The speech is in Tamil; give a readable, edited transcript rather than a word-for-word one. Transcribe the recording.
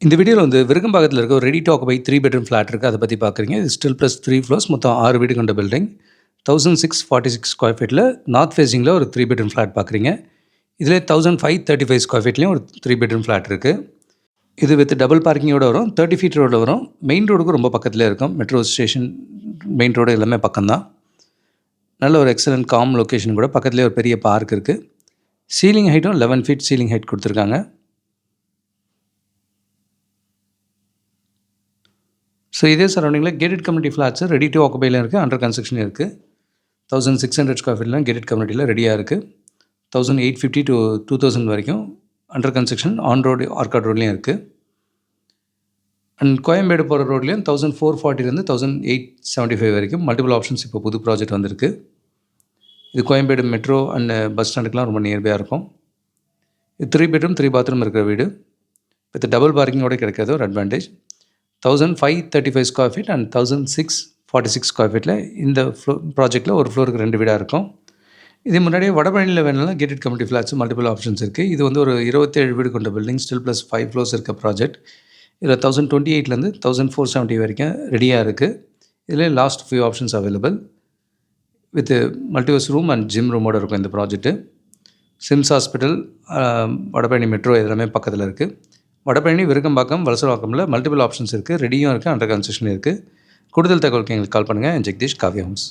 இந்த வீடியோவில் வந்து விருகம்பாக்கத்தில் இருக்க ஒரு ready to occupy 3 bedroom flat இருக்குது. அதை பற்றி பார்க்குறீங்க. இது ஸ்டில் ப்ளஸ் 3 ஃப்ளோர்ஸ், மொத்தம் 6 வீடு கொண்ட பில்டிங். 1646 ஸ்கொயர் ஃபீட்டில் நார்த் ஃபேஸிங்கில் ஒரு 3 பெட்ரூம் ஃப்ளாட் பார்க்குறீங்க. இதில் 1535 ஸ்கொயர் ஃபீட்லேயும் ஒரு 3 பெட்ரூம் ஃப்ளாட் இருக்குது. இது வித் டபுள் பார்க்கிங்கோடு வரும். 30 ஃபீட் ரோடில் வரும். மெயின் ரோடுக்கு ரொம்ப பக்கத்தில் இருக்கும். மெட்ரோ ஸ்டேஷன் மெயின் ரோடு எல்லாமே பக்கம்தான். நல்ல ஒரு எக்ஸலண்ட் காம் லொக்கேஷன் கூட. பக்கத்துலேயே ஒரு பெரிய பார்க் இருக்குது. சீலிங் ஹைட்டும் 11 ஃபீட் சீலிங் ஹைட் கொடுத்துருக்காங்க. ஸோ இதே சரௌண்டிங்கில் gated community flats ready to ஆக்குபையில் இருக்குது. அண்டர் கன்ஸ்ட்ரக்ஷன் இருக்குது. 1600 ஸ்கொயர் ஃபீட்லாம் கேட்டட் கம்யூனிட்டியில் ரெடியாக இருக்குது. 1850 to 2000 வரைக்கும் under construction on road Arcot ரோட்லேயும் இருக்குது. அண்ட் கோயம்பேடு போகிற ரோட்லேயும் 1440 1875 வரைக்கும் மல்டிபிள் ஆப்ஷன்ஸ் இப்போ புது ப்ராஜெக்ட் வந்திருக்கு. இது கோயம்பேடு மெட்ரோ அண்ட் பஸ் ஸ்டாண்டுக்கெலாம் ரொம்ப நியர்பையாக இருக்கும். இது 3 பெட்ரூம் 3 பாத்ரூம் இருக்கிற வீடு வித் டபுள் பார்க்கிங்கோடு கிடைக்கிறது ஒரு advantage. 1535 square feet and 1646 square ஃபீட்டில் இந்த ப்ராஜெக்டில் ஒரு ஃப்ளோருக்கு 2 வீடாக இருக்கும். இது முன்னாடியே வடபழனியில் வேணாலும் gated community flats multiple options இருக்குது. இது வந்து ஒரு 27 வீடு கொண்ட பில்டிங், ஸ்டில் ப்ளஸ் 5 ஃப்ளோர்ஸ் இருக்க ப்ராஜெக்ட். இதில் 1028 1470 வரைக்கும் ரெடியாக இருக்குது. இதில் last few options available with multiverse room and gym ரூமோடு இருக்கும் இந்த project. SIMS hospital, Vadapalani metro எல்லாமே பக்கத்தில் இருக்குது. வடபழனி, விருகம்பாக்கம், வலசரவாக்கமில் மல்டிபிள் ஆப்ஷன்ஸ் இருக்குது. ரெடியும் இருக்குது, அண்டர் கன்ஸ்ட்ரக்ஷன் இருக்குது. கூடுதல் தகவலுக்கு எங்களுக்கு கால் பண்ணுங்கள். ஜெகதீஷ், காவ்யா ஹோம்ஸ்.